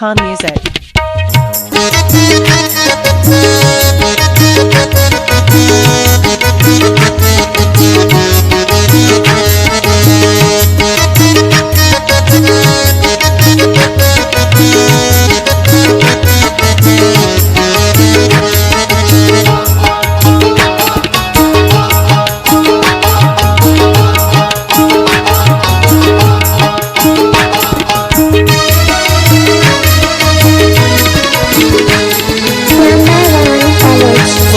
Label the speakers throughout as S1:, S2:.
S1: Khan Music.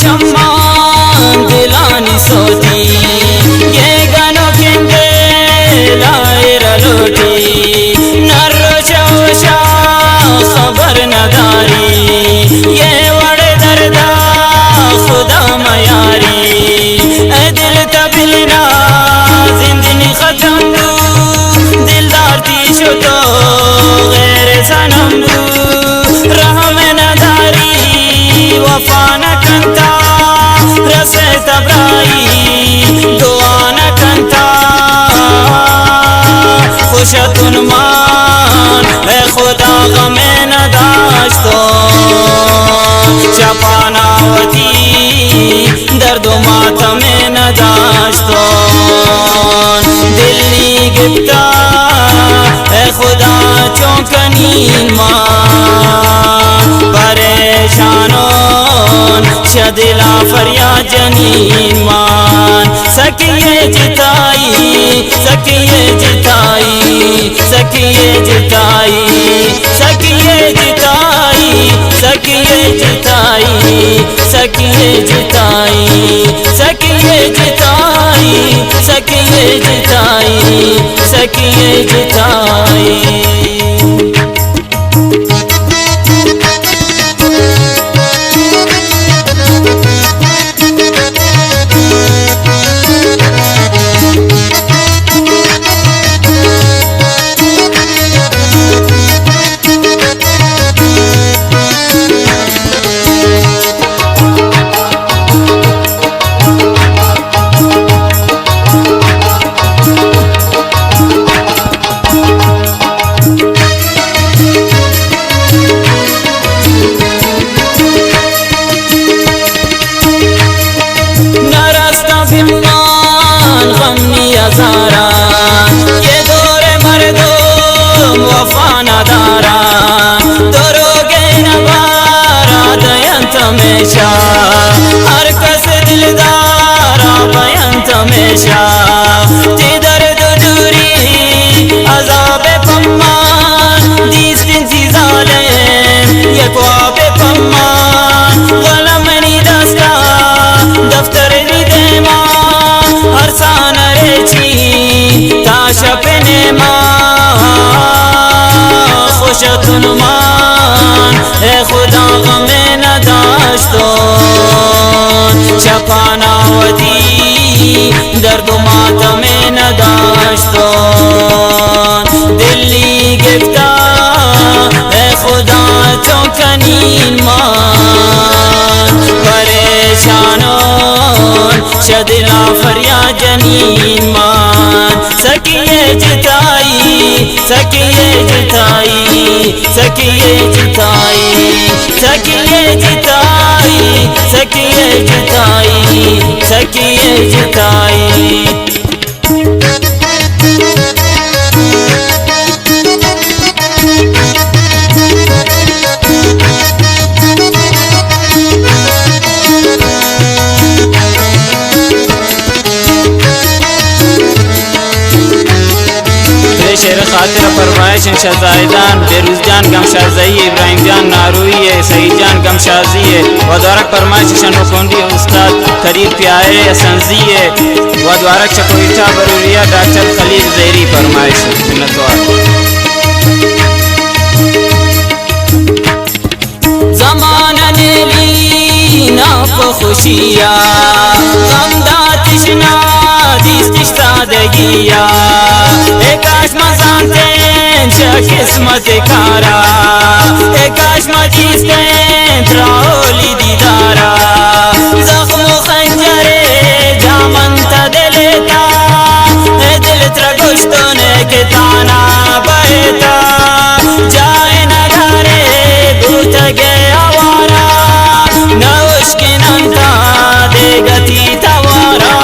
S2: शम्मान दिलानी सोती ये गानो केंगे लायरा लोटी नर्रो चौशा खबर नदारी ये वड़े दर्दा खुदा मयारी दिल तबिलना जिंदगी खत्म दू दिलदार तीशो तो गैर सनम दू रहम नदारी वफा न कंता रसे तबराई दुआ न कंता खुशतुन मान है खुदा गमे न दाश्तोन चपानावती दर्द मातम न दाश्तोन दिल्ली गिफ्ता है खुदा चौकनीन मान परेशानों शदिला फरियाद जनीन मान सकिए जिताई सकिए जिताई सकिए जिताई सकिए जिताई सकिए जिताई सकिए जिताई सकिए जिताई सकिए जिताई सकिए जिताई ज़ारा ये दौरे मर्दों वफा नदारा दरोगे नवारा दयंत हमेशा हर कस दिलदारा बयंत हमेशा ती दर्द दूरी अज़ाब पम्मान दीस्तिन चीज़ाले ये ख्वाब पम्मान गलम नी दस्ता दफ्तर नी देमा हर सान ताशपने खुशतुन मान है खुदा गमे न दाश्तोन चपानावती दर्द मातम न दाश्तोन दिल्ली गिफ्ता है खुदा चौकनीन मान परेशानों शदिला फरियाद जनीन मान सकिए जिताई सकिए जिताई सकिए जिताई सकिए जिताई सकिए जिताई सकिए जिताई। शेर खातिर फरमाइश शाहजादान बेरूज जान गमशाजी इब्राहिम जान नारूई है सईद जान गमशाजी है वद्वारक फरमाइश शनोकोंडी उस्ताद करीब प्यारे असंजी है वद्वारक चकोइठा बरूरिया डॉक्टर खलील जहरी फरमाइश ज़माना ने ली ना खुशिया गमदा तिश्ना दिस सादगिया काश मजानतें किस्मत कारा काश मजीस्तें त्राओली दीदारा जख्म खंजरे जामन तदलेता दिल त्रगुश्तने के ताना बहता जाए न घरे भूत गए आवारा न उश्किनंता देगती तवारा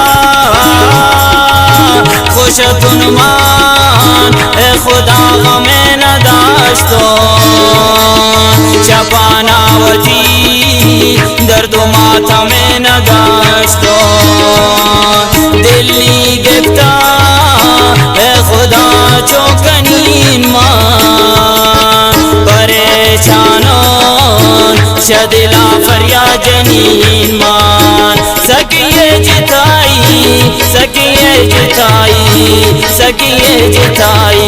S2: खुश तुनमान ए खुदा हमें न दाश्तो चपानावती दर्द माथा में न दाश्तो दिल्ली गिफ्ता ए खुदा चौकनीन मान परेशानों शदिला फरियाद जनीन मान सकिए जिताई सकिए जिताई सकिए जिताई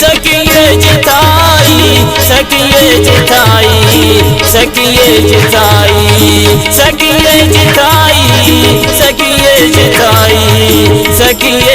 S2: सकिए जिताई सकिए जिताई सकिए जिताई सकिए जिताई सकिए जिताई सकिए